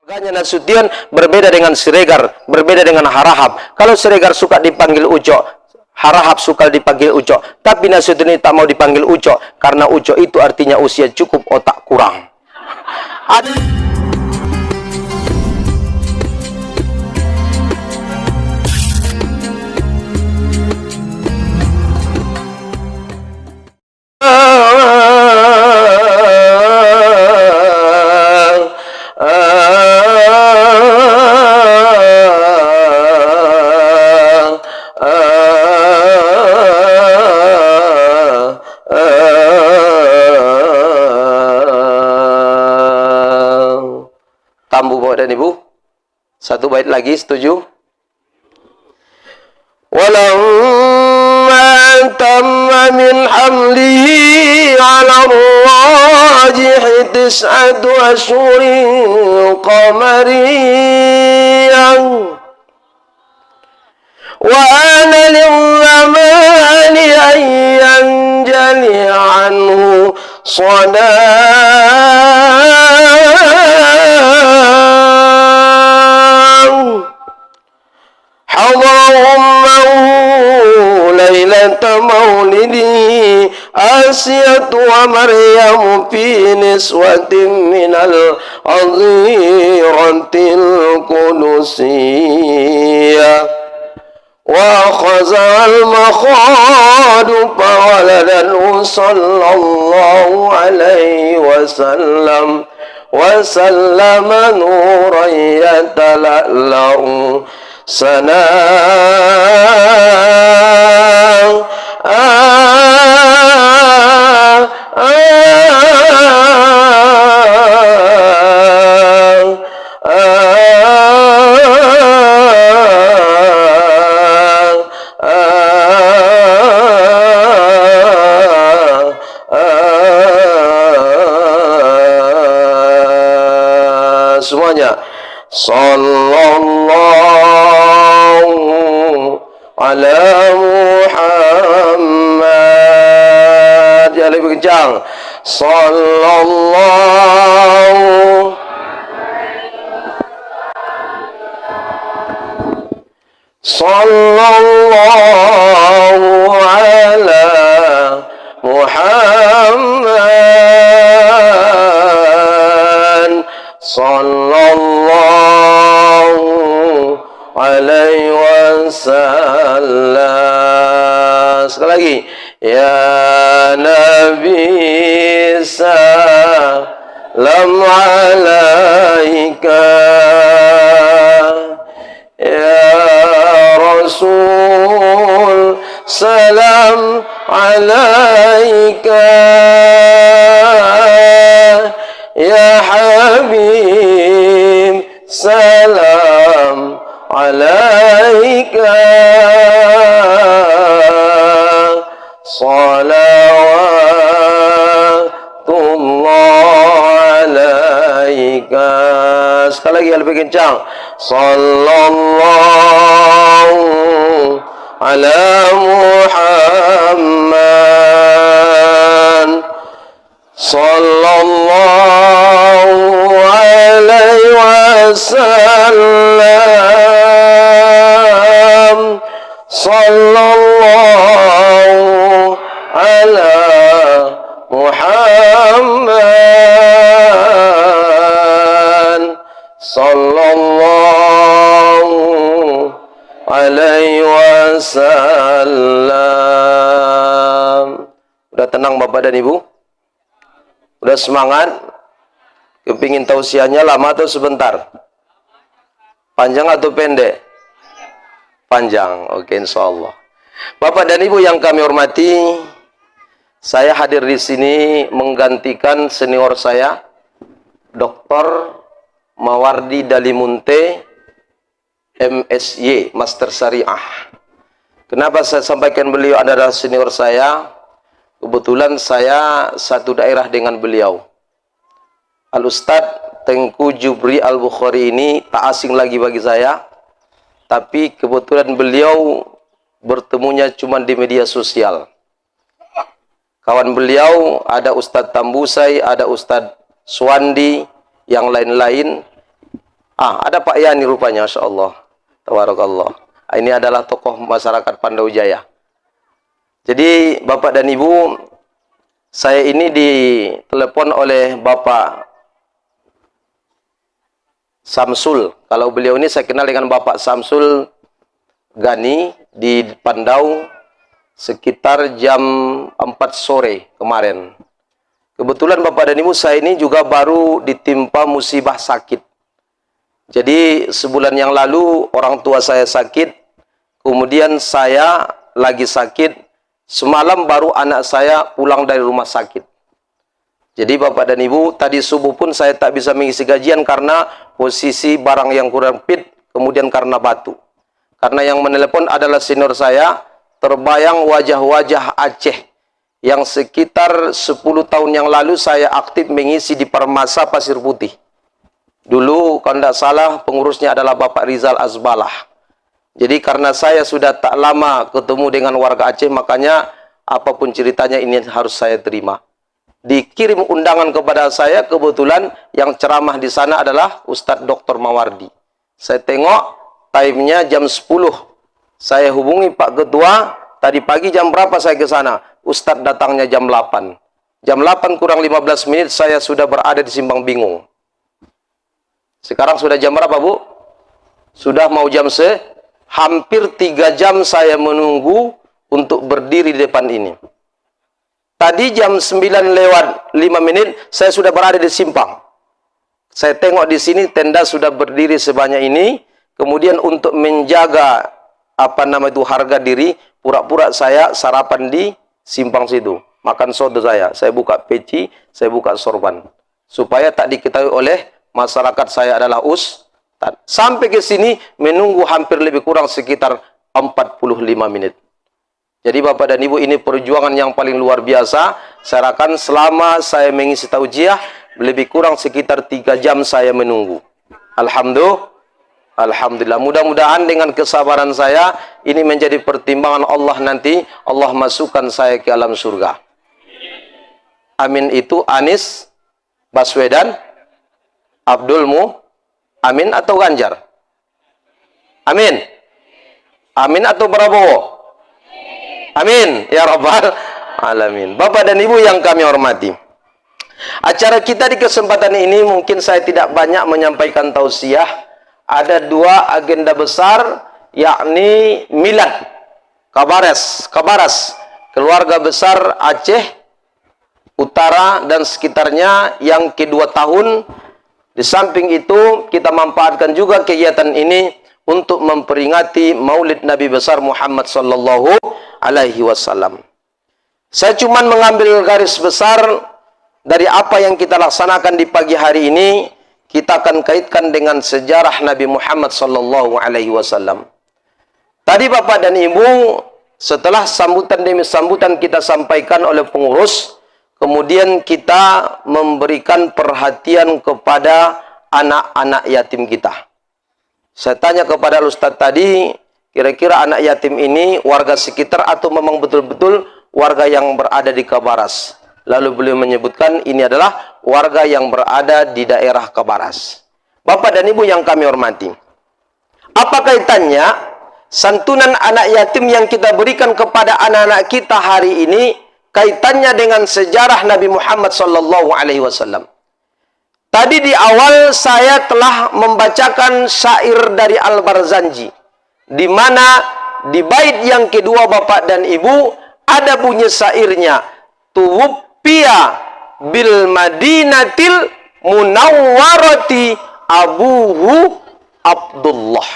Makanya Nasution berbeda dengan Siregar, berbeda dengan Harahap. Kalau Siregar suka dipanggil Uco, Harahap suka dipanggil Uco. Tapi Nasution ini tak mau dipanggil Uco, karena Uco itu artinya usia cukup, otak kurang. Tambu Bapak dan Ibu. Satu bait lagi, setuju? Walamma tamma min hamlihi ala rajih tis'atu ashhurin qamariyan wa ana lil-zamani an yanjali anhu ليلة مولدي آسية ومريم في نسوة من العذيرة القدسية وأخذ المخاض فولده صلى الله عليه وسلم وسلم نورا يتلألأ سنا semuanya. Sallallahu ala Muhammad. Ya, lebih kencang. Sallallahu ala Muhammad. Sallallahu alaihi wasallam. Sekali lagi. Ya Nabi salam alaika, ya Rasul salam alaika, ya Habib salam alaika, salawatullah alaika. Sekali lagi yang lebih kencang. Sallallahu ala Muhammad. Sallallahu alaihi wasallam. Sallallahu ala Muhammad. Sallallahu alaihi wasallam. Udah tenang Bapak dan Ibu? Udah semangat? Kepingin tausiahnya lama atau sebentar? Panjang atau pendek? Panjang. Oke, insyaallah. Bapak dan Ibu yang kami hormati, saya hadir di sini menggantikan senior saya, Dr. Mawardi Dalimunte, MSy, Master Syariah. Kenapa saya sampaikan beliau adalah senior saya? Kebetulan saya satu daerah dengan beliau. Al-Ustadz Tengku Jubri Al-Bukhari ini tak asing lagi bagi saya. Tapi kebetulan beliau bertemunya cuma di media sosial. Kawan beliau ada Ustadz Tambusai, ada Ustadz Swandi, yang lain-lain. Ada Pak Yani rupanya, Masya Allah. Tabarakallah. Ini adalah tokoh masyarakat Pandau Jaya. Jadi Bapak dan Ibu, saya ini ditelepon oleh Bapak Samsul. Kalau beliau ini saya kenal dengan Bapak Samsul Gani di Pandau sekitar jam 4 sore kemarin. Kebetulan Bapak dan Ibu, saya ini juga baru ditimpa musibah sakit. Jadi sebulan yang lalu orang tua saya sakit, kemudian saya lagi sakit, semalam baru anak saya pulang dari rumah sakit. Jadi Bapak dan Ibu, tadi subuh pun saya tak bisa mengisi gajian karena posisi barang yang kurang fit, kemudian karena batu. Karena yang menelepon adalah senior saya, terbayang wajah-wajah Aceh yang sekitar 10 tahun yang lalu saya aktif mengisi di Permasa Pasir Putih. Dulu kalau tidak salah pengurusnya adalah Bapak Rizal Azbalah. Jadi karena saya sudah tak lama ketemu dengan warga Aceh, makanya apapun ceritanya ini harus saya terima. Dikirim undangan kepada saya, kebetulan yang ceramah di sana adalah Ustadz Dr. Mawardi. Saya tengok time-nya jam 10. Saya hubungi Pak Ketua, tadi pagi jam berapa saya ke sana? Ustadz datangnya jam 8. Jam 8 kurang 15 menit saya sudah berada di Simpang Bingung. Sekarang sudah jam berapa, Bu? Sudah mau jam hampir 3 jam saya menunggu untuk berdiri di depan ini. Tadi jam 9 lewat 5 menit saya sudah berada di simpang. Saya tengok di sini tenda sudah berdiri sebanyak ini. Kemudian untuk menjaga harga diri, pura-pura saya sarapan di simpang situ. Makan soto saya buka peci, saya buka sorban. Supaya tak diketahui oleh masyarakat saya adalah ustaz. Sampai ke sini menunggu hampir lebih kurang sekitar 45 menit. Jadi Bapak dan Ibu, ini perjuangan yang paling luar biasa. Saya rasakan selama saya mengisi taujiah lebih kurang sekitar 3 jam saya menunggu. Alhamdulillah. Mudah-mudahan dengan kesabaran saya ini menjadi pertimbangan Allah nanti. Allah masukkan saya ke alam surga. Amin itu Anies Baswedan, Amin atau Ganjar? Amin. Amin atau Prabowo? Amin ya Rabbal Alamin. Bapak dan Ibu yang kami hormati, acara kita di kesempatan ini mungkin saya tidak banyak menyampaikan tausiah. Ada 2 agenda besar, yakni milad Kabaras, keluarga besar Aceh Utara dan sekitarnya yang kedua tahun. Di samping itu kita manfaatkan juga kegiatan ini untuk memperingati Maulid Nabi besar Muhammad sallallahu alaihi wasallam. Saya cuma mengambil garis besar dari apa yang kita laksanakan di pagi hari ini. Kita akan kaitkan dengan sejarah Nabi Muhammad sallallahu alaihi wasallam. Tadi Bapak dan Ibu, setelah sambutan demi sambutan kita sampaikan oleh pengurus, kemudian kita memberikan perhatian kepada anak-anak yatim kita. Saya tanya kepada Ustadz tadi, kira-kira anak yatim ini warga sekitar atau memang betul-betul warga yang berada di Kabaras? Lalu beliau menyebutkan ini adalah warga yang berada di daerah Kabaras. Bapak dan Ibu yang kami hormati, apa kaitannya santunan anak yatim yang kita berikan kepada anak-anak kita hari ini kaitannya dengan sejarah Nabi Muhammad sallallahu alaihi wasallam? Tadi di awal saya telah membacakan syair dari Al-Barzanji, di mana di bait yang kedua Bapak dan Ibu ada bunyi syairnya, tuwfiya bil madinatil munawwarati abuhu Abdullah.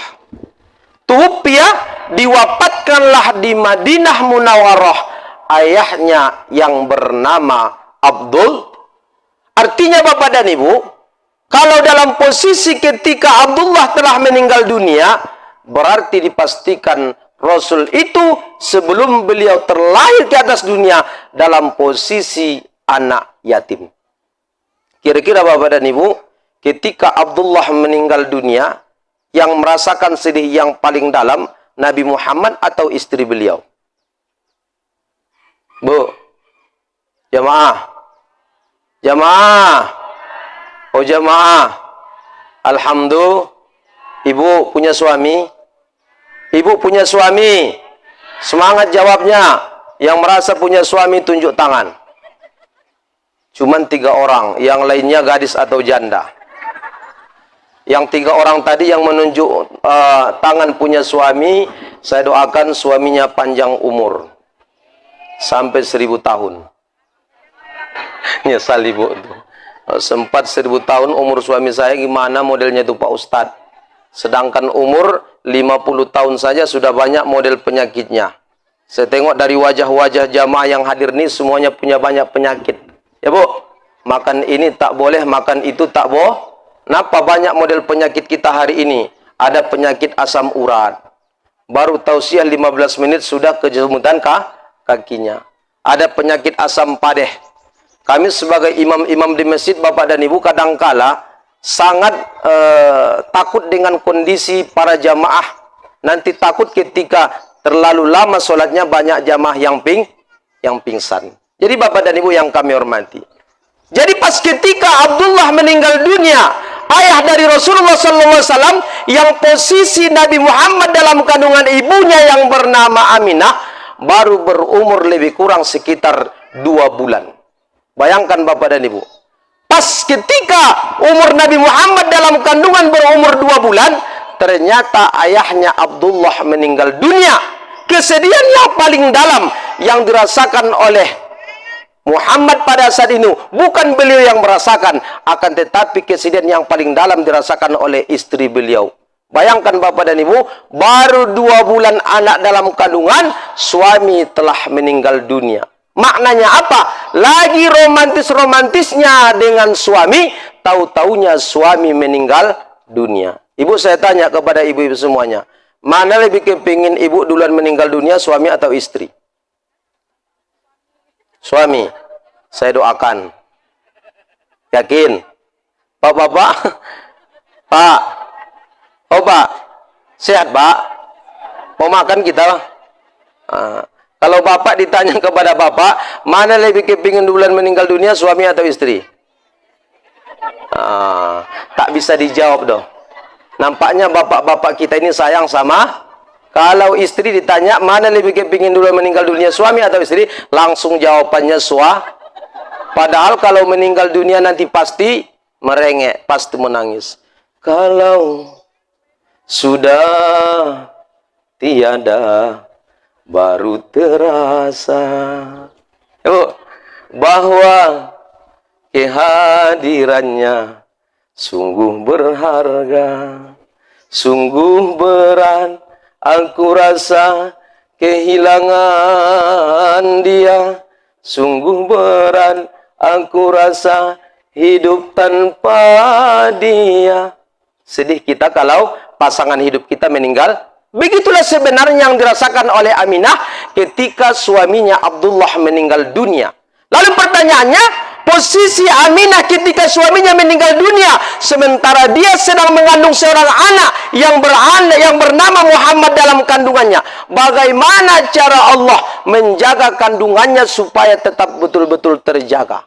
Tuwfiya, diwafatkanlah di Madinah Munawwarah ayahnya yang bernama Abdul. Artinya Bapak dan Ibu, kalau dalam posisi ketika Abdullah telah meninggal dunia, berarti dipastikan Rasul itu sebelum beliau terlahir ke atas dunia dalam posisi anak yatim. Kira-kira Bapak dan Ibu, ketika Abdullah meninggal dunia, yang merasakan sedih yang paling dalam Nabi Muhammad atau istri beliau? Bu, jamaah. Jamaah. Oh jamaah. Alhamdulillah. Ibu punya suami? Ibu punya suami? Semangat jawabnya. Yang merasa punya suami tunjuk tangan. Cuman 3 orang, yang lainnya gadis atau janda. Yang 3 orang tadi yang menunjuk tangan punya suami, saya doakan suaminya panjang umur. Sampai 1000 tahun. Nyesal ibu tuh. Sempat 1000 tahun umur suami saya, gimana modelnya itu Pak Ustadz? Sedangkan umur 50 tahun saja sudah banyak model penyakitnya. Saya tengok dari wajah-wajah jamaah yang hadir ini semuanya punya banyak penyakit. Ya Bu, makan ini tak boleh, makan itu tak boleh. Kenapa banyak model penyakit kita hari ini? Ada penyakit asam urat. Baru tausiah 15 menit sudah kejemutan kakinya. Ada penyakit asam padeh. Kami sebagai imam-imam di masjid, Bapak dan Ibu, kadangkala sangat takut dengan kondisi para jamaah. Nanti takut ketika terlalu lama sholatnya banyak jamaah yang pingsan. Jadi Bapak dan Ibu yang kami hormati. Jadi pas ketika Abdullah meninggal dunia, ayah dari Rasulullah SAW, yang posisi Nabi Muhammad dalam kandungan ibunya yang bernama Aminah, baru berumur lebih kurang sekitar 2 bulan. Bayangkan Bapak dan Ibu. Pas ketika umur Nabi Muhammad dalam kandungan berumur 2 bulan, ternyata ayahnya Abdullah meninggal dunia. Kesedihan yang paling dalam yang dirasakan oleh Muhammad pada saat itu, bukan beliau yang merasakan, akan tetapi kesedihan yang paling dalam dirasakan oleh istri beliau. Bayangkan Bapak dan Ibu, baru 2 bulan anak dalam kandungan, suami telah meninggal dunia. Maknanya apa? Lagi romantis-romantisnya dengan suami, tahu-taunya suami meninggal dunia. Ibu, saya tanya kepada ibu-ibu semuanya, mana lebih kepingin ibu duluan meninggal dunia, suami atau istri? Suami. Saya doakan. Yakin? Pak-bapak? Pak? Oh Pak? Sehat Pak? Mau makan kita? Kalau Bapak ditanya kepada Bapak, mana lebih kepingin duluan meninggal dunia, suami atau istri? Tak bisa dijawab dong. Nampaknya bapak-bapak kita ini sayang sama. Kalau istri ditanya, mana lebih kepingin duluan meninggal dunia, suami atau istri? Langsung jawabannya Padahal kalau meninggal dunia nanti pasti merengek, pasti menangis. Kalau sudah tiada, baru terasa bahwa kehadirannya sungguh berharga, sungguh berat aku rasa kehilangan dia, sungguh berat aku rasa hidup tanpa dia. Sedih kita kalau pasangan hidup kita meninggal. Begitulah sebenarnya yang dirasakan oleh Aminah ketika suaminya Abdullah meninggal dunia. Lalu pertanyaannya, posisi Aminah ketika suaminya meninggal dunia, sementara dia sedang mengandung seorang anak yang bernama Muhammad dalam kandungannya. Bagaimana cara Allah menjaga kandungannya supaya tetap betul-betul terjaga?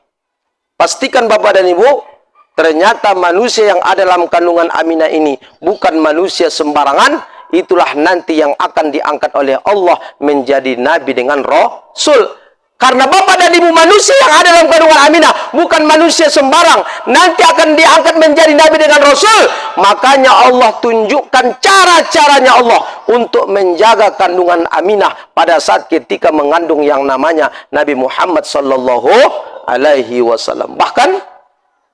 Pastikan Bapak dan Ibu, ternyata manusia yang ada dalam kandungan Aminah ini bukan manusia sembarangan. Itulah nanti yang akan diangkat oleh Allah menjadi nabi dengan rasul. Karena Bapak dan Ibu, manusia yang ada dalam kandungan Aminah bukan manusia sembarang, nanti akan diangkat menjadi nabi dengan rasul. Makanya Allah tunjukkan cara-caranya Allah untuk menjaga kandungan Aminah pada saat ketika mengandung yang namanya Nabi Muhammad sallallahu alaihi wasallam. Bahkan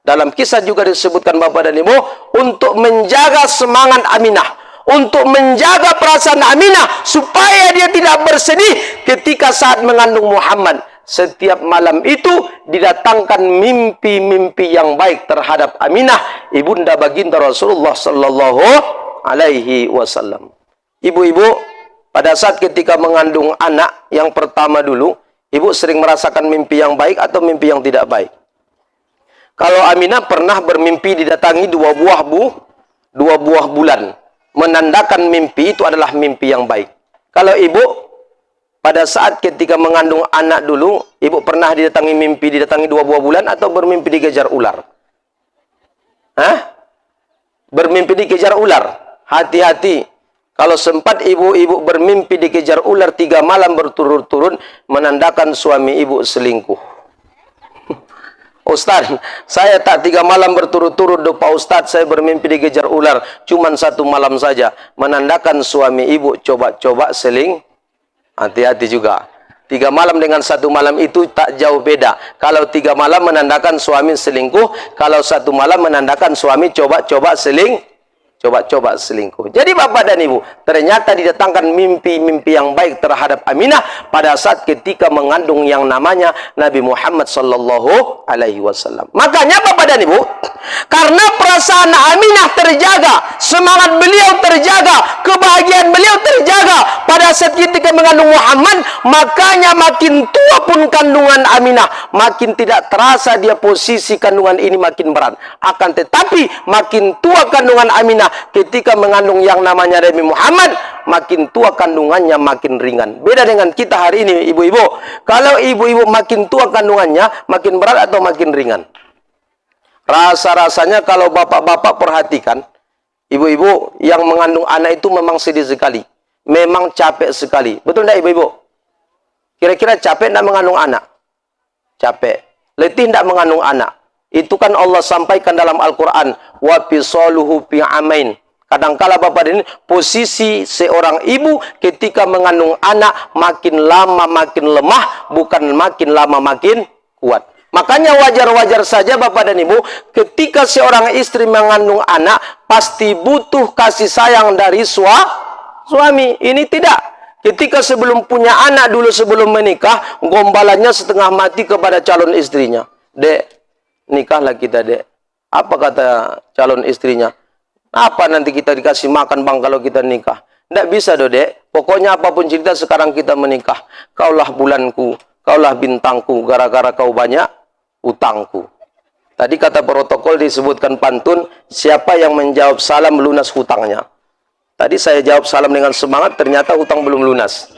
dalam kisah juga disebutkan Bapak dan Ibu, untuk menjaga semangat Aminah, untuk menjaga perasaan Aminah supaya dia tidak bersedih ketika saat mengandung Muhammad. Setiap malam itu didatangkan mimpi-mimpi yang baik terhadap Aminah, ibunda baginda Rasulullah sallallahu alaihi wasallam. Ibu-ibu, pada saat ketika mengandung anak yang pertama dulu, ibu sering merasakan mimpi yang baik atau mimpi yang tidak baik? Kalau Aminah pernah bermimpi didatangi 2 buah bulan, menandakan mimpi itu adalah mimpi yang baik. Kalau ibu pada saat ketika mengandung anak dulu, ibu pernah didatangi 2 buah bulan atau bermimpi dikejar ular? Bermimpi dikejar ular? hati-hati. Kalau sempat ibu-ibu bermimpi dikejar ular 3 malam berturut-turut, menandakan suami ibu selingkuh. Ustaz, saya tak 3 malam berturut-turut, Pak Ustaz, saya bermimpi dikejar ular, cuman 1 malam saja, menandakan suami ibu coba-coba hati-hati juga. 3 malam dengan 1 malam itu tak jauh beda. Kalau 3 malam menandakan suami selingkuh, kalau 1 malam menandakan suami coba-coba selingkuh. Jadi Bapak dan Ibu, ternyata didatangkan mimpi-mimpi yang baik terhadap Aminah pada saat ketika mengandung yang namanya Nabi Muhammad sallallahu alaihi wasallam. Makanya Bapak dan Ibu, karena perasaan Aminah terjaga, semangat beliau terjaga, kebahagiaan beliau terjaga pada saat ketika mengandung Muhammad, makanya makin tua pun kandungan Aminah, makin tidak terasa dia posisi kandungan ini makin berat. Akan tetapi makin tua kandungan Aminah ketika mengandung yang namanya Nabi Muhammad, makin tua kandungannya makin ringan. Beda dengan kita hari ini, ibu-ibu. Kalau ibu-ibu makin tua kandungannya, makin berat atau makin ringan? Rasa-rasanya kalau bapak-bapak perhatikan, ibu-ibu yang mengandung anak itu memang sedih sekali. Memang capek sekali. Betul tidak ibu-ibu? Kira-kira capek tidak mengandung anak? Capek. Letih tidak mengandung anak? Itu kan Allah sampaikan dalam Al-Quran, wa fisaluhu fi amain. Kadangkala Bapak ini posisi seorang ibu ketika mengandung anak makin lama makin lemah, bukan makin lama makin kuat. Makanya wajar-wajar saja Bapak dan Ibu, ketika seorang istri mengandung anak pasti butuh kasih sayang dari suami. Ini tidak. Ketika sebelum punya anak dulu sebelum menikah, gombalannya setengah mati kepada calon istrinya. Dek, nikahlah kita, Dek. Apa kata calon istrinya? Apa nanti kita dikasih makan bang kalau kita nikah? Tidak bisa, Dek. Pokoknya apapun cerita sekarang kita menikah. Kaulah bulanku, kaulah bintangku, gara-gara kau banyak utangku. Tadi kata protokol disebutkan pantun, siapa yang menjawab salam lunas hutangnya. Tadi saya jawab salam dengan semangat, ternyata hutang belum lunas.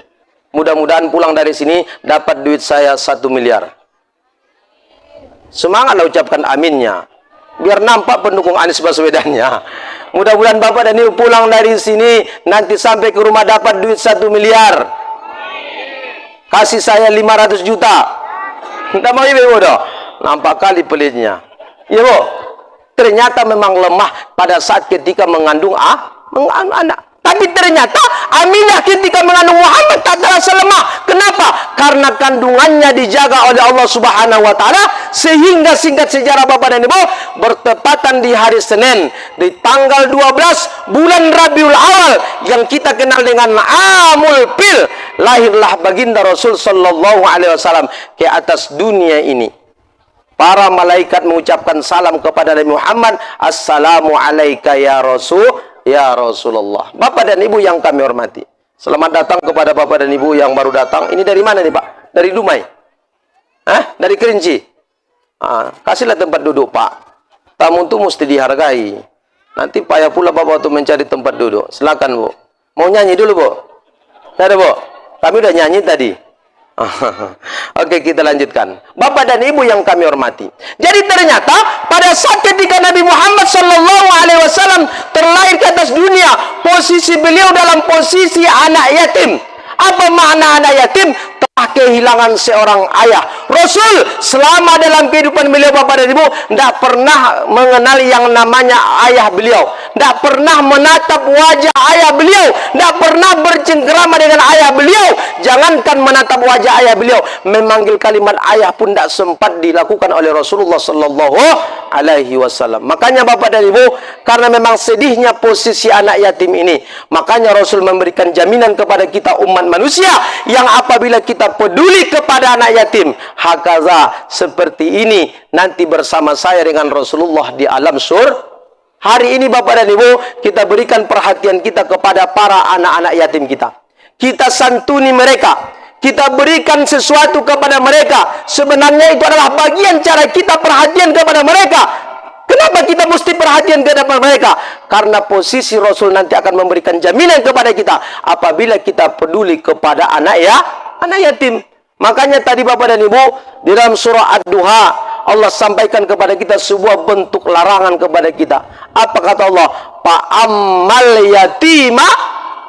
Mudah-mudahan pulang dari sini dapat duit saya 1 miliar. Semangatlah ucapkan aminnya. Biar nampak pendukung Anies Baswedannya. Mudah-mudahan Bapak dan Ibu pulang dari sini nanti sampai ke rumah dapat duit 1 miliar. Kasih saya 500 juta. Tidak mau ibu doh. Nampak kali pelitnya. Ya Bu. Ternyata memang lemah pada saat ketika mengandung anak. Tapi ternyata Aminah ketika mengandung Muhammad tak terasa lemah. Kenapa? Karena kandungannya dijaga oleh Allah Subhanahu wa taala, sehingga singkat sejarah Bapak dan Ibu, bertepatan di hari Senin di tanggal 12 bulan Rabiul Awal yang kita kenal dengan Amul Fil, lahirlah baginda Rasul sallallahu alaihi wasallam ke atas dunia ini. Para malaikat mengucapkan salam kepada Nabi Muhammad, assalamu alayka ya Rasul. Ya Rasulullah. Bapak dan Ibu yang kami hormati, selamat datang kepada Bapak dan Ibu yang baru datang. Ini dari mana nih Pak? Dari Dumai? Dari Kerinci? Kasihlah tempat duduk Pak. Tamu itu mesti dihargai. Nanti payah pula Bapak untuk mencari tempat duduk. Silakan Bu. Mau nyanyi dulu Bu? Ada Bu? Kami udah nyanyi tadi. Oke, kita lanjutkan. Bapak dan Ibu yang kami hormati. Jadi ternyata pada saat ketika Nabi Muhammad sallallahu alaihi wasallam terlahir ke atas dunia, posisi beliau dalam posisi anak yatim. Apa makna anak yatim? Telah kehilangan seorang ayah. Rasul selama dalam kehidupan beliau Bapak dan Ibu tidak pernah mengenal yang namanya ayah beliau, tidak pernah menatap wajah ayah beliau, tidak pernah bercengkerama dengan ayah beliau. Jangankan menatap wajah ayah beliau, memanggil kalimat ayah pun tidak sempat dilakukan oleh Rasulullah sallallahu alaihi wasallam. Makanya Bapak dan Ibu, karena memang sedihnya posisi anak yatim ini, makanya Rasul memberikan jaminan kepada kita umat manusia yang apabila kita peduli kepada anak yatim, hakaza seperti ini nanti bersama saya dengan Rasulullah di alam hari ini Bapak dan Ibu, kita berikan perhatian kita kepada para anak-anak yatim kita. Kita santuni mereka, kita berikan sesuatu kepada mereka. Sebenarnya itu adalah bagian cara kita perhatian kepada mereka. Kenapa kita mesti perhatian kepada mereka? Karena posisi Rasul nanti akan memberikan jaminan kepada kita apabila kita peduli kepada anak yatim. Makanya tadi Bapak dan Ibu, di dalam surah Ad-Duha Allah sampaikan kepada kita sebuah bentuk larangan kepada kita. Apa kata Allah? Fa'ammal yatima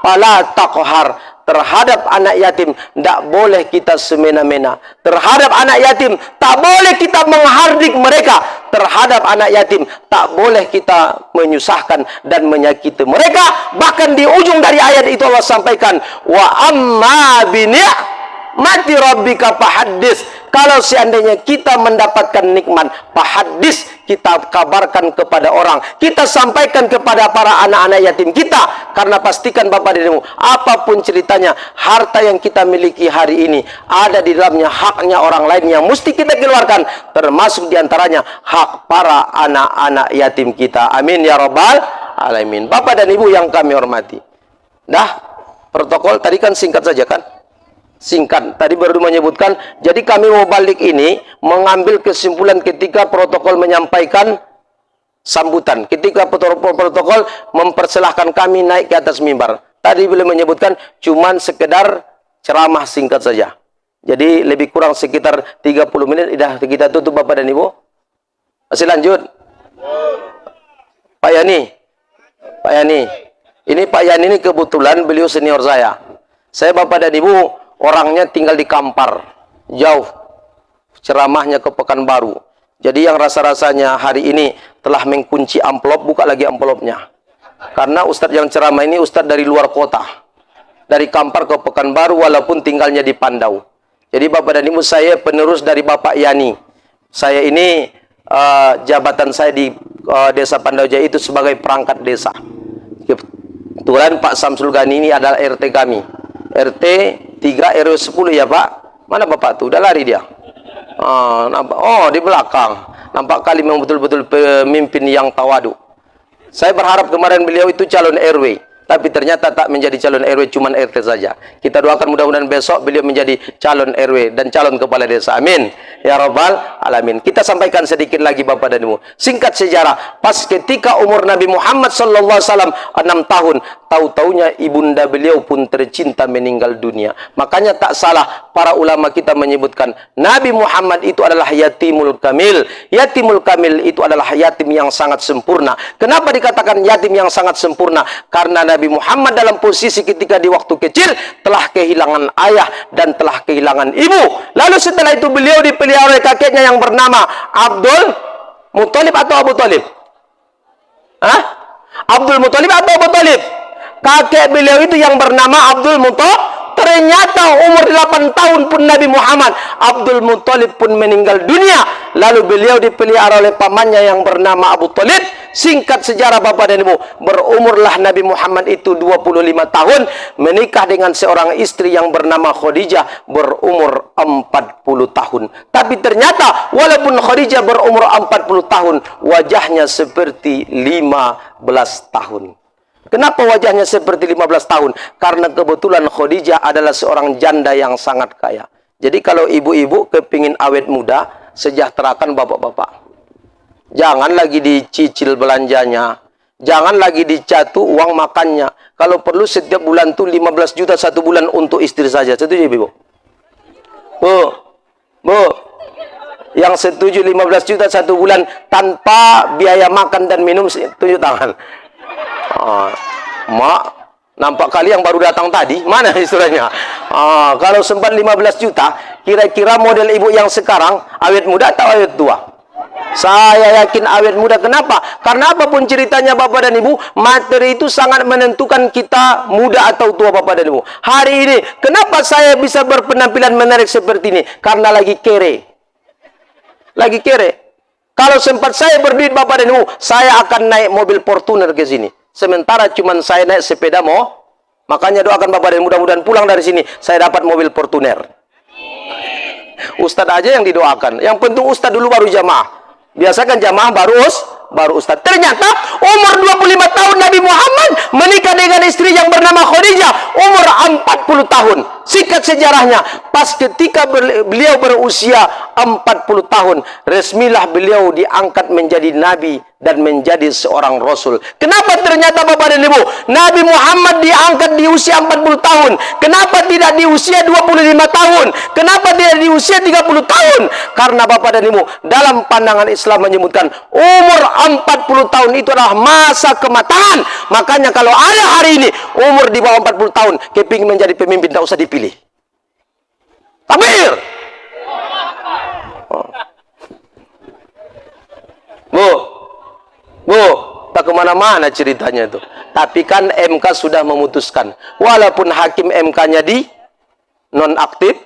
fala taqhar. Terhadap anak yatim tidak boleh kita semena-mena. Terhadap anak yatim tak boleh kita menghardik mereka. Terhadap anak yatim tak boleh kita menyusahkan dan menyakiti mereka. Bahkan di ujung dari ayat itu Allah sampaikan, wa amma bi ni'mati rabbika fahaddits. Kalau seandainya kita mendapatkan nikmat, fahaddits, kita kabarkan kepada orang, kita sampaikan kepada para anak-anak yatim kita. Karena pastikan Bapak dan Ibu, apapun ceritanya, harta yang kita miliki hari ini ada di dalamnya haknya orang lain yang mesti kita keluarkan, termasuk diantaranya hak para anak-anak yatim kita. Amin ya rabbal alamin. Bapak dan Ibu yang kami hormati, dah protokol tadi kan singkat saja kan? Singkat, tadi baru menyebutkan. Jadi kami mau balik ini mengambil kesimpulan ketika protokol menyampaikan sambutan, ketika protokol mempersilahkan kami naik ke atas mimbar. Tadi beliau menyebutkan cuman sekedar ceramah singkat saja. Jadi lebih kurang sekitar 30 menit sudah kita tutup Bapak dan Ibu. Masih lanjut? Pak Yani. Pak Yani. Ini Pak Yani ini kebetulan beliau senior saya. Saya Bapak dan Ibu orangnya tinggal di Kampar, jauh ceramahnya ke Pekanbaru. Jadi yang rasa-rasanya hari ini telah mengunci amplop, buka lagi amplopnya. Karena Ustadz yang ceramah ini Ustadz dari luar kota, dari Kampar ke Pekanbaru walaupun tinggalnya di Pandau. Jadi Bapak dan Ibu, saya penerus dari Bapak Yani. Saya ini jabatan saya di Desa Pandau Jaya itu sebagai perangkat desa. Kebetulan Pak Samsul Gani ini adalah RT kami. RT 3 RW 10 ya Pak. Mana Bapak tuh? Udah lari dia. Nampak. Oh, di belakang. Nampak kali memang betul-betul pemimpin yang tawadu. Saya berharap kemarin beliau itu calon RW, tapi ternyata tak menjadi calon RW, cuman RT saja. Kita doakan mudah-mudahan besok beliau menjadi calon RW dan calon kepala desa. Amin ya rabbal alamin. Kita sampaikan sedikit lagi Bapak dan Ibu. Singkat sejarah, pas ketika umur Nabi Muhammad sallallahu alaihi wasallam 6 tahun, tahu-taunya ibunda beliau pun tercinta meninggal dunia. Makanya tak salah para ulama kita menyebutkan Nabi Muhammad itu adalah yatimul kamil. Yatimul kamil itu adalah yatim yang sangat sempurna. Kenapa dikatakan yatim yang sangat sempurna? Karena Nabi Muhammad dalam posisi ketika di waktu kecil telah kehilangan ayah dan telah kehilangan ibu. Lalu setelah itu beliau dipelihara oleh kakeknya yang bernama Abdul Muthalib atau Abu Talib? Hah? Abdul Muthalib atau Abu Talib? Kakek beliau itu yang bernama Abdul Muthalib. Ternyata umur 8 tahun pun Nabi Muhammad Abdul Muthalib pun meninggal dunia. Lalu beliau dipelihara oleh pamannya yang bernama Abu Talib. Singkat sejarah Bapak dan Ibu, berumurlah Nabi Muhammad itu 25 tahun, menikah dengan seorang istri yang bernama Khadijah berumur 40 tahun. Tapi ternyata walaupun Khadijah berumur 40 tahun, wajahnya seperti 15 tahun. Kenapa wajahnya seperti 15 tahun? Karena kebetulan Khadijah adalah seorang janda yang sangat kaya. Jadi kalau ibu-ibu kepingin awet muda, sejahterakan bapak-bapak. Jangan lagi dicicil belanjanya. Jangan lagi dicatu uang makannya. Kalau perlu setiap bulan tuh 15 juta satu bulan untuk istri saja. Setuju ibu? Bu. Yang setuju 15 juta satu bulan tanpa biaya makan dan minum, tunjuk tangan. Mak, nampak kali yang baru datang tadi, mana istilahnya? Kalau sempat 15 juta, kira-kira model ibu yang sekarang awet muda atau awet tua? Saya yakin awet muda. Kenapa? Karena apapun ceritanya Bapak dan Ibu, materi itu sangat menentukan kita muda atau tua Bapak dan Ibu. Hari ini, kenapa saya bisa berpenampilan menarik seperti ini? Karena lagi kere. Lagi kere. Kalau sempat saya berduit Bapak dan Ibu, saya akan naik mobil Fortuner ke sini. Sementara cuman saya naik sepeda makanya doakan Bapak dan mudah-mudahan pulang dari sini saya dapat mobil Fortuner. Ustadz aja yang didoakan. Yang penting Ustadz dulu baru jamaah. Biasakan jamaah baru Ustadz. Ternyata umur 25 tahun Nabi Muhammad menikah dengan istri yang bernama Khadijah umur 40 tahun. Singkat sejarahnya, pas ketika beliau berusia 40 tahun, resmilah beliau diangkat menjadi nabi dan menjadi seorang Rasul. Kenapa ternyata Bapak dan Ibu, Nabi Muhammad diangkat di usia 40 tahun? Kenapa tidak di usia 25 tahun? Kenapa tidak di usia 30 tahun? Karena Bapak dan Ibu, dalam pandangan Islam menyebutkan umur 40 tahun itu adalah masa kematangan. Makanya kalau ada hari ini umur di bawah 40 tahun kepingin menjadi pemimpin, tidak usah dipilih. Takbir. Bu, tak kemana-mana ceritanya itu. Tapi kan MK sudah memutuskan. Walaupun hakim MK-nya di nonaktif,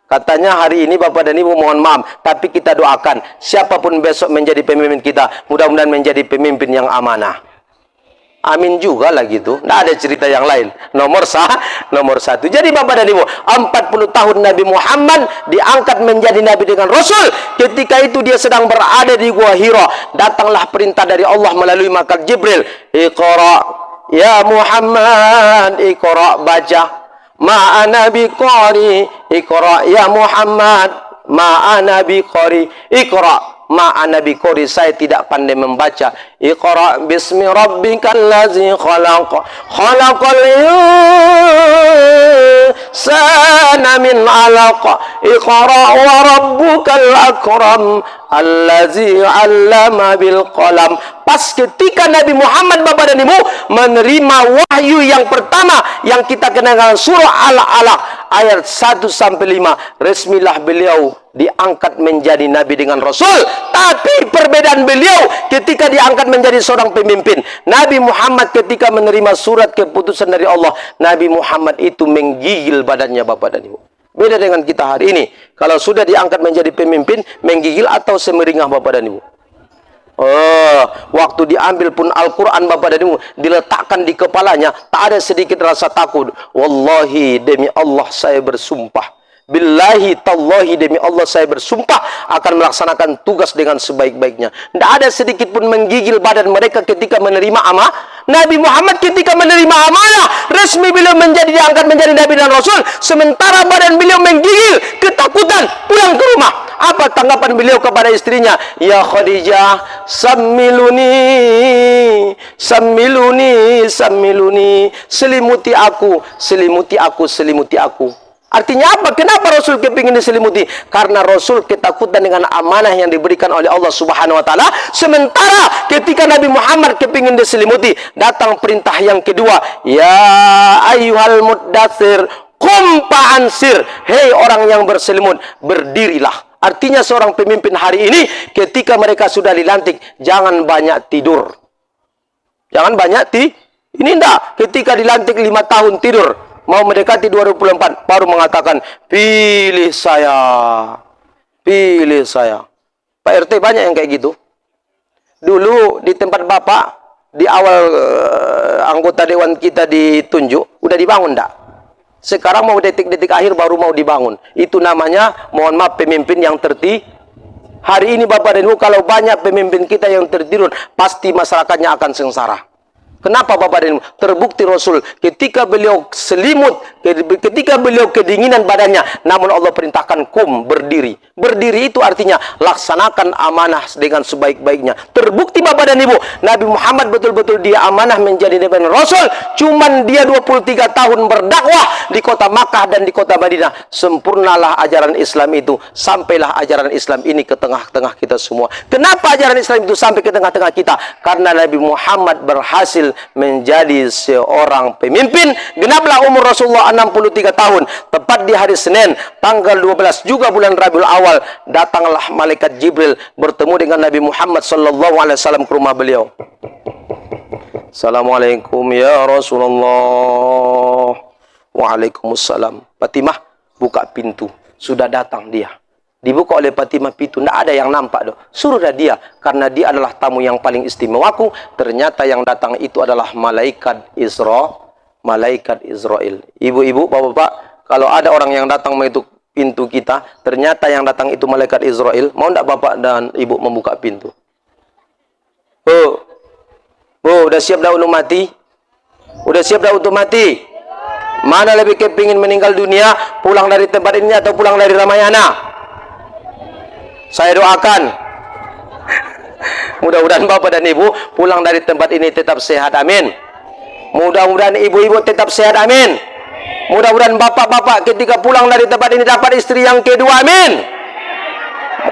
katanya hari ini Bapak dan Ibu mohon maaf, tapi kita doakan siapapun besok menjadi pemimpin kita, mudah-mudahan menjadi pemimpin yang amanah. Amin juga lah gitu. Nggak ada cerita yang lain. Nomor satu. Jadi Bapak dan Ibu, 40 tahun Nabi Muhammad diangkat menjadi Nabi dengan Rasul. Ketika itu dia sedang berada di Gua Hira. Datanglah perintah dari Allah melalui malaikat Jibril. Iqra ya Muhammad, Iqra baca. Ma'ana biqari. Iqra ya Muhammad, ma'ana biqari. Iqra ma'ana biqari, saya tidak pandai membaca. Iqra bismi rabbikal ladzi khalaq, khalaqal insana min 'alaq. Iqra wa rabbukal akram allazi 'allama bil qalam. Pas ketika Nabi Muhammad Bapak dan Ibu menerima wahyu yang pertama yang kita kenal dengan surah Al-Alaq ayat 1 sampai 5, resmilah beliau diangkat menjadi nabi dengan rasul. Tapi perbedaan beliau ketika diangkat menjadi seorang pemimpin. Nabi Muhammad ketika menerima surat keputusan dari Allah, Nabi Muhammad itu menggigil badannya Bapak dan Ibu. Beda dengan kita hari ini. Kalau sudah diangkat menjadi pemimpin, menggigil atau semeringah Bapak dan Ibu. Waktu diambil pun Al-Quran Bapak dan Ibu, diletakkan di kepalanya, tak ada sedikit rasa takut. Wallahi, demi Allah saya bersumpah, billahi tallahi, demi Allah saya bersumpah akan melaksanakan tugas dengan sebaik-baiknya. Tidak ada sedikit pun menggigil badan mereka ketika menerima amanah. Nabi Muhammad ketika menerima amanah resmi, beliau diangkat menjadi Nabi dan Rasul, sementara badan beliau menggigil ketakutan pulang ke rumah. Apa tanggapan beliau kepada istrinya? Ya Khadijah, sammiluni, sammiluni, sammiluni, selimuti aku, selimuti aku, selimuti aku. Artinya apa? Kenapa Rasul kepingin diselimuti? Karena Rasul ketakutan dengan amanah yang diberikan oleh Allah Subhanahu wa taala. Sementara ketika Nabi Muhammad kepingin diselimuti, datang perintah yang kedua, ya ayyuhal muddatsir qum fa'ansir. Hei orang yang berselimut, berdirilah. Artinya seorang pemimpin hari ini ketika mereka sudah dilantik, jangan banyak tidur. Jangan banyak ini enggak. Ketika dilantik 5 tahun tidur, mau mendekati 2024 baru mengatakan pilih saya, pilih saya. Pak RT banyak yang kayak gitu. Dulu di tempat Bapak, di awal anggota dewan kita ditunjuk, udah dibangun enggak? Sekarang mau detik-detik akhir baru mau dibangun. Itu namanya, mohon maaf, pemimpin yang tertidur. Hari ini Bapak dan Ibu, kalau banyak pemimpin kita yang tertidur, pasti masyarakatnya akan sengsara. Kenapa Bapak dan Ibu? Terbukti Rasul ketika beliau selimut, ketika beliau kedinginan badannya, namun Allah perintahkan kum, berdiri. Berdiri itu artinya laksanakan amanah dengan sebaik-baiknya. Terbukti Bapak dan Ibu, Nabi Muhammad betul-betul dia amanah menjadi Nabi dan Rasul. Cuman dia 23 tahun berdakwah di kota Makkah dan di kota Madinah. Sempurnalah ajaran Islam itu, sampailah ajaran Islam ini ke tengah-tengah kita semua. Kenapa ajaran Islam itu sampai ke tengah-tengah kita? Karena Nabi Muhammad berhasil menjadi seorang pemimpin. Genaplah umur Rasulullah 63 tahun. Tepat di hari Senin tanggal 12 juga bulan Rabiul Awal, datanglah malaikat Jibril bertemu dengan Nabi Muhammad SAW ke rumah beliau. Assalamualaikum ya Rasulullah. Waalaikumsalam. Fatimah, buka pintu. Sudah datang dia. Dibuka oleh Fatimah pintu, tidak ada yang nampak doh. Suruhlah dia, karena dia adalah tamu yang paling istimewaku. Ternyata yang datang itu adalah malaikat Israel. Ibu-ibu, bapak-bapak, kalau ada orang yang datang mengetuk pintu kita, ternyata yang datang itu malaikat Israel, mau tidak bapak dan ibu membuka pintu? Bu, udah siap dah untuk mati? Udah siap dah untuk mati? Mana lebih kepingin meninggal dunia, pulang dari tempat ini atau pulang dari Ramayana? Saya doakan. Mudah-mudahan Bapak dan Ibu pulang dari tempat ini tetap sehat, amin. Mudah-mudahan ibu-ibu tetap sehat, amin. Mudah-mudahan bapak-bapak ketika pulang dari tempat ini dapat istri yang kedua, amin.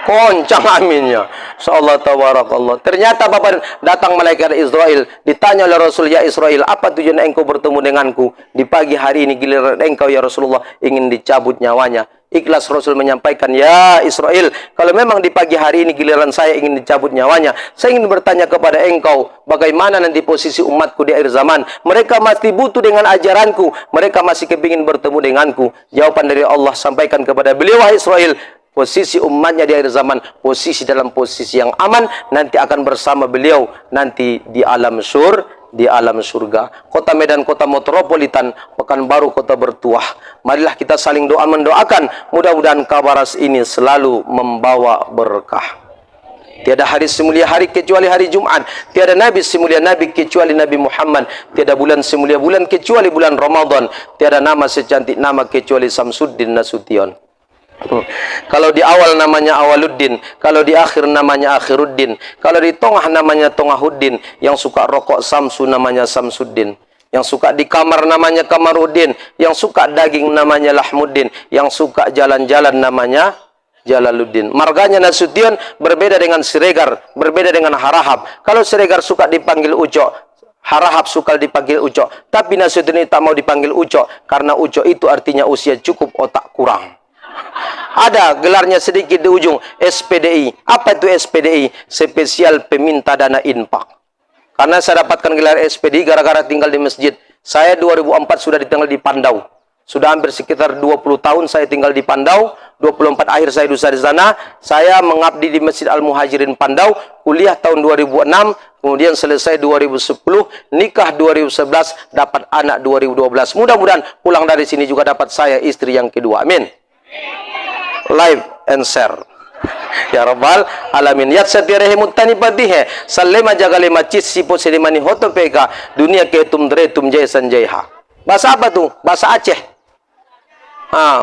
Koncang aminnya. Insyaallah tabarakallah. Ternyata Bapak datang malaikat Israel, ditanya oleh Rasul, ya Israel, apa tujuan engkau bertemu denganku di pagi hari ini, giliran engkau ya Rasulullah ingin dicabut nyawanya. Ikhlas Rasul menyampaikan, ya Israel, kalau memang di pagi hari ini giliran saya ingin dicabut nyawanya, saya ingin bertanya kepada engkau, bagaimana nanti posisi umatku di akhir zaman? Mereka masih butuh dengan ajaranku, mereka masih kepingin bertemu denganku. Jawaban dari Allah sampaikan kepada beliau, wahai Israel, posisi umatnya di akhir zaman, posisi dalam posisi yang aman, nanti akan bersama beliau nanti di alam surga. Kota Medan kota metropolitan, Pekanbaru kota bertuah. Marilah kita saling doa mendoakan, mudah-mudahan Kabaras ini selalu membawa berkah. Tiada hari semulia hari kecuali hari Jumat, tiada nabi semulia nabi kecuali Nabi Muhammad, tiada bulan semulia bulan kecuali bulan Ramadan, tiada nama secantik nama kecuali Samsuddin Nasution. Kalau di awal namanya Awaluddin, kalau di akhir namanya Akhiruddin, kalau di tengah namanya Tongahuddin, yang suka rokok Samsu namanya Samsuddin, yang suka di kamar namanya Kamaruddin, yang suka daging namanya Lahmuddin, yang suka jalan-jalan namanya Jalaluddin. Marganya Nasution berbeda dengan Siregar, berbeda dengan Harahap. Kalau Siregar suka dipanggil Ucok, Harahap suka dipanggil Ucok, tapi Nasution tak mau dipanggil Ucok, karena Ucok itu artinya usia cukup, otak kurang. Ada gelarnya sedikit di ujung, SPDI. Apa itu SPDI? Spesial Peminta Dana Infak. Karena saya dapatkan gelar SPDI gara-gara tinggal di masjid. Saya 2004 sudah tinggal di Pandau. Sudah hampir sekitar 20 tahun saya tinggal di Pandau. 24 akhir saya dusa di sana. Saya mengabdi di Masjid Al-Muhajirin Pandau. Kuliah tahun 2006. Kemudian selesai 2010. Nikah 2011. Dapat anak 2012. Mudah-mudahan pulang dari sini juga dapat saya istri yang kedua. Amin. Live and share. Ya Rabbal alamin. Yat satire mutani padihe. Salema jagale macis sipo selimani hoto peka. Dunia ke tum dre tum jay sanjayha. Bahasa apa tuh? Bahasa Aceh.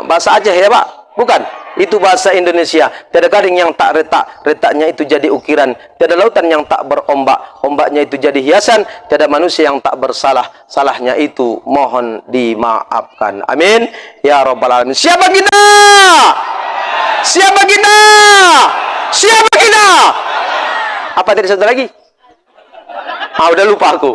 Bahasa Aceh ya Pak? Bukan. Itu bahasa Indonesia. Tiada gading yang tak retak, retaknya itu jadi ukiran. Tiada lautan yang tak berombak, ombaknya itu jadi hiasan. Tiada manusia yang tak bersalah, salahnya itu mohon dimaafkan. Amin. Ya Rabbal alamin. Siapa kita? Siapa kita? Siapa kita? Apa tadi satu lagi? Udah lupa aku.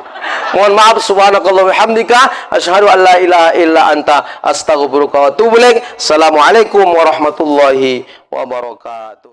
Mohon maaf. Subhanakallah wa hamdika asyhadu an la ilaha illa anta astaghfiruka wa atubu ilaik. Assalamualaikum warahmatullahi wabarakatuh.